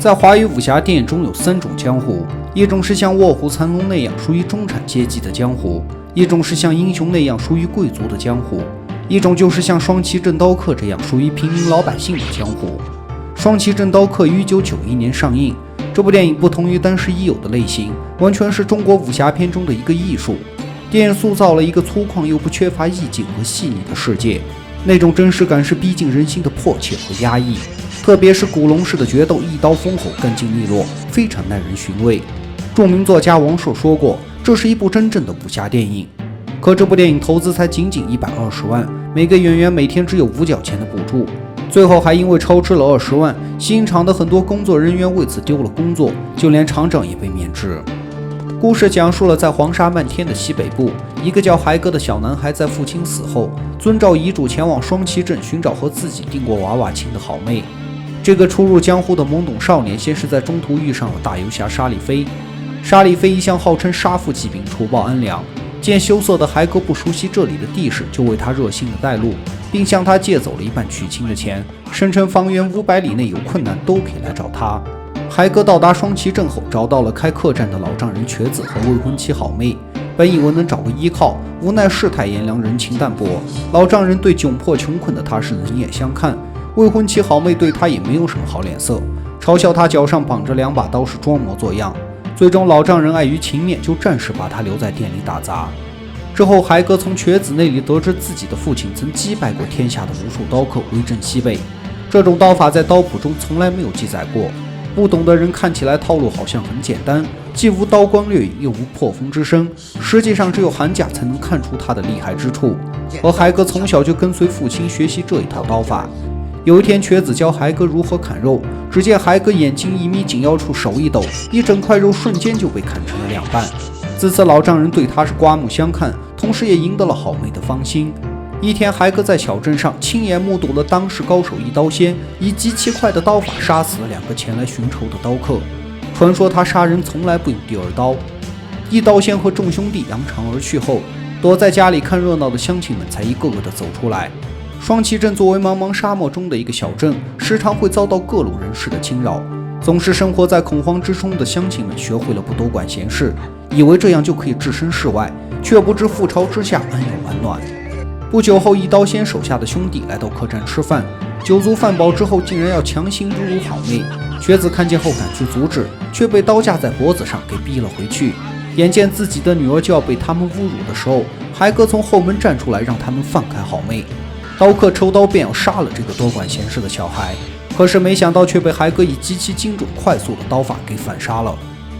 在华语武侠电影中有3种江湖，一种是像卧虎藏龙那样属于中产阶级的江湖，一种是像英雄那样属于贵族的江湖，一种就是像双旗镇刀客这样属于平民老百姓的江湖。双旗镇刀客于1991年上映，这部电影不同于当时已有的类型，完全是中国武侠片中的一个艺术。电影塑造了一个粗犷又不缺乏意境和细腻的世界，那种真实感是逼近人心的迫切和压抑。特别是古龙式的决斗，一刀封喉，干净利落，非常耐人寻味。著名作家王朔说过，这是一部真正的武侠电影。可这部电影投资才仅仅120万，每个演员每天只有5角钱的补助，最后还因为超支了20万，西影厂的很多工作人员为此丢了工作，就连厂长也被免职。故事讲述了在黄沙漫天的西北部，一个叫海哥的小男孩在父亲死后，遵照遗嘱前往双旗镇寻找和自己订过娃娃亲的好妹。这个初入江湖的懵懂少年，先是在中途遇上了大游侠沙里飞。沙里飞一向号称杀富济贫，除暴安良。见羞涩的海哥不熟悉这里的地势，就为他热心的带路，并向他借走了一半娶亲的钱，声称方圆500里内有困难都可以来找他。海哥到达双旗镇后，找到了开客栈的老丈人瘸子和未婚妻好妹，本以为能找个依靠，无奈世态炎凉，人情淡薄。老丈人对窘迫穷困的他是冷眼相看，未婚妻好妹对他也没有什么好脸色，嘲笑他脚上绑着2把刀是装模作样。最终老丈人碍于情面，就暂时把他留在店里打杂。之后海哥从瘸子那里得知自己的父亲曾击败过天下的无数刀客，威震西北。这种刀法在刀谱中从来没有记载过，不懂的人看起来套路好像很简单，既无刀光掠影，又无破风之声，实际上只有寒假才能看出他的厉害之处。而海哥从小就跟随父亲学习这一套刀法。有一天，瘸子教海哥如何砍肉，只见海哥眼睛一眯，紧腰处手一抖，一整块肉瞬间就被砍成了2半。自此老丈人对他是刮目相看，同时也赢得了好妹的芳心。一天，海哥在小镇上亲眼目睹了当世高手一刀仙以极其快的刀法杀死了2个前来寻仇的刀客。传说他杀人从来不用第2刀。一刀仙和众兄弟扬长而去后，躲在家里看热闹的乡亲们才一个个的走出来。双旗镇作为茫茫沙漠中的一个小镇，时常会遭到各路人士的侵扰。总是生活在恐慌之中的乡亲们学会了不多管闲事，以为这样就可以置身事外，却不知覆巢之下安有完卵。不久后，一刀仙手下的兄弟来到客栈吃饭，酒足饭饱之后，竟然要强行侮辱好妹。瘸子看见后赶去阻止，却被刀架在脖子上给逼了回去。眼见自己的女儿就要被他们侮辱的时候，海哥从后门站出来，让他们放开好妹。刀客抽刀便要杀了这个多管闲事的小孩，可是没想到却被海哥以极其精准快速的刀法给反杀了。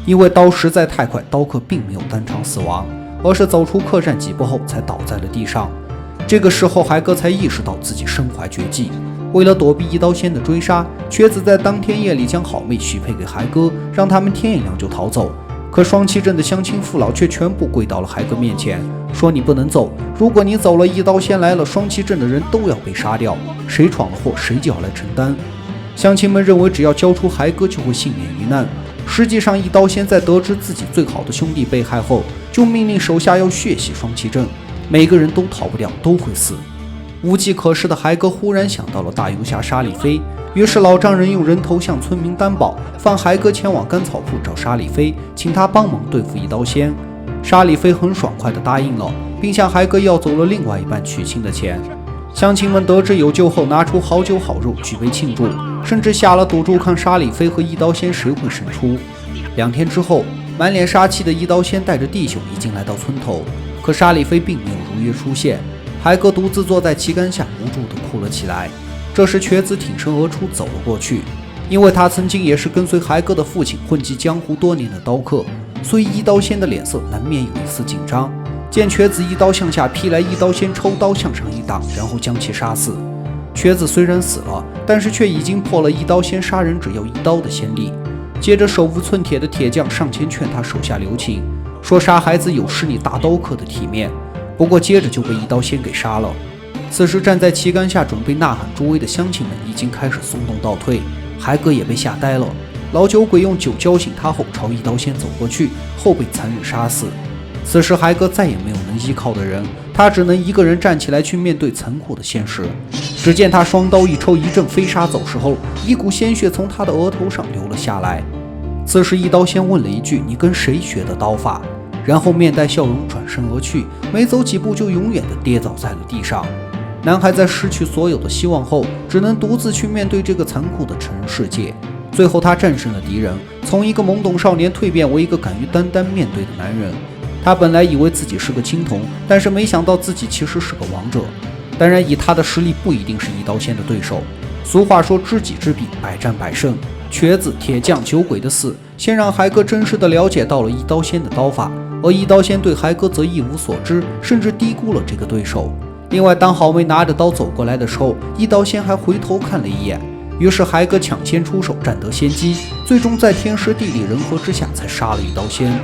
因为刀实在太快，刀客并没有当场死亡，而是走出客栈几步后才倒在了地上。这个时候海哥才意识到自己身怀绝技，为了躲避一刀仙的追杀，瘸子在当天夜里将好妹许配给海哥，让他们天一亮就逃走。可双旗镇的乡亲父老却全部跪到了海哥面前，说你不能走，如果你走了，一刀仙来了，双旗镇的人都要被杀掉，谁闯了祸谁就要来承担。乡亲们认为只要交出海哥就会幸免于难，实际上一刀仙在得知自己最好的兄弟被害后，就命令手下要血洗双旗镇，每个人都逃不掉，都会死。无计可施的海哥忽然想到了大游侠沙里飞，于是老丈人用人头向村民担保，放海哥前往甘草铺找沙里飞，请他帮忙对付一刀仙。沙里飞很爽快地答应了，并向海哥要走了另外一半娶亲的钱。乡亲们得知有救后，拿出好酒好肉举杯庆祝，甚至下了赌注看沙里飞和一刀仙谁会胜出。2天之后，满脸杀气的一刀仙带着弟兄已经来到村头，可沙里飞并没有如约出现。海哥独自坐在旗杆下，无助地哭了起来。这时瘸子挺身而出，走了过去。因为他曾经也是跟随海哥的父亲混迹江湖多年的刀客，所以一刀仙的脸色难免有一丝紧张。见瘸子一刀向下劈来，一刀仙抽刀向上一挡，然后将其杀死。瘸子虽然死了，但是却已经破了一刀仙杀人只要1刀的先例。接着手无寸铁的铁匠上前劝他手下留情，说杀孩子有失你大刀客的体面。不过接着就被一刀仙给杀了。此时站在旗杆下准备呐喊助威的乡亲们已经开始松动倒退，海哥也被吓呆了。老酒鬼用酒浇醒他后，朝一刀仙走过去，后被残忍杀死。此时海哥再也没有能依靠的人，他只能一个人站起来去面对残酷的现实。只见他双刀一抽，一阵飞沙走石后，一股鲜血从他的额头上流了下来。此时一刀仙问了一句：“你跟谁学的刀法？”然后面带笑容转身而去，没走几步就永远地跌倒在了地上。男孩在失去所有的希望后，只能独自去面对这个残酷的成人世界。最后他战胜了敌人，从一个懵懂少年蜕变为一个敢于担当面对的男人。他本来以为自己是个青铜，但是没想到自己其实是个王者。当然，以他的实力不一定是一刀仙的对手。俗话说知己知彼，百战百胜。瘸子、铁匠、酒鬼的死，先让海哥真实的了解到了一刀仙的刀法，而一刀仙对海哥则一无所知，甚至低估了这个对手。另外，当好妹拿着刀走过来的时候，一刀仙还回头看了一眼。于是海哥抢先出手，占得先机，最终在天时地利人和之下才杀了一刀仙。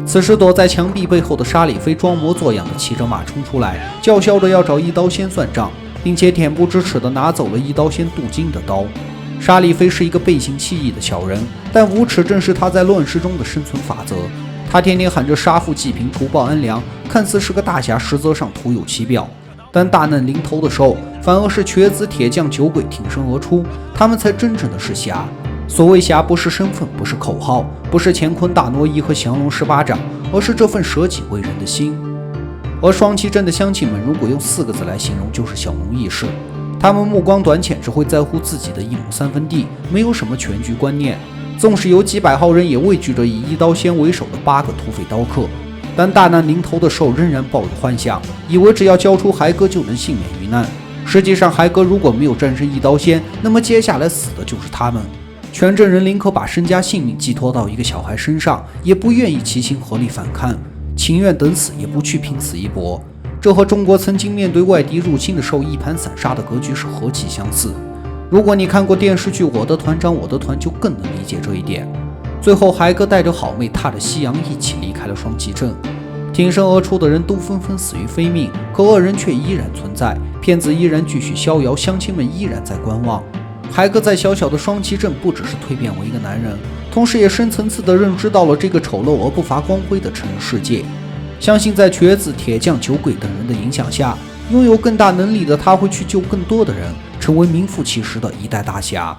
此时躲在墙壁背后的沙里飞装模作样的骑着马冲出来，叫嚣着要找一刀仙算账，并且恬不知耻地拿走了一刀仙镀金的刀。沙里飞是一个背信弃义的小人，但无耻正是他在乱世中的生存法则。他天天喊着杀富济贫、除暴安良，看似是个大侠，实则上徒有其表。但大难临头的时候，反而是瘸子、铁匠、酒鬼挺身而出，他们才真正的是侠。所谓侠，不是身份，不是口号，不是乾坤大挪移和降龙18掌，而是这份舍己为人的心。而双旗镇的乡亲们，如果用4个字来形容，就是小农意识。他们目光短浅，只会在乎自己的1亩3分地，没有什么全局观念。纵使有几百号人，也畏惧着以一刀仙为首的8个土匪刀客。但大难临头的时候，仍然抱有幻想，以为只要交出海哥就能幸免于难。实际上，海哥如果没有战胜一刀仙，那么接下来死的就是他们。全镇人宁可把身家性命寄托到一个小孩身上，也不愿意齐心合力反抗，情愿等死也不去拼死一搏。这和中国曾经面对外敌入侵的时候一盘散沙的格局是何其相似。如果你看过电视剧《我的团长我的团》，就更能理解这一点。最后，海哥带着好妹踏着夕阳一起离开了双旗镇。挺身而出的人都纷纷死于非命，可恶人却依然存在，骗子依然继续逍遥，乡亲们依然在观望。海哥在小小的双旗镇不只是蜕变为一个男人，同时也深层次地认知到了这个丑陋而不乏光辉的成人世界。相信在瘸子、铁匠、酒鬼等人的影响下，拥有更大能力的他会去救更多的人，成为名副其实的一代大侠。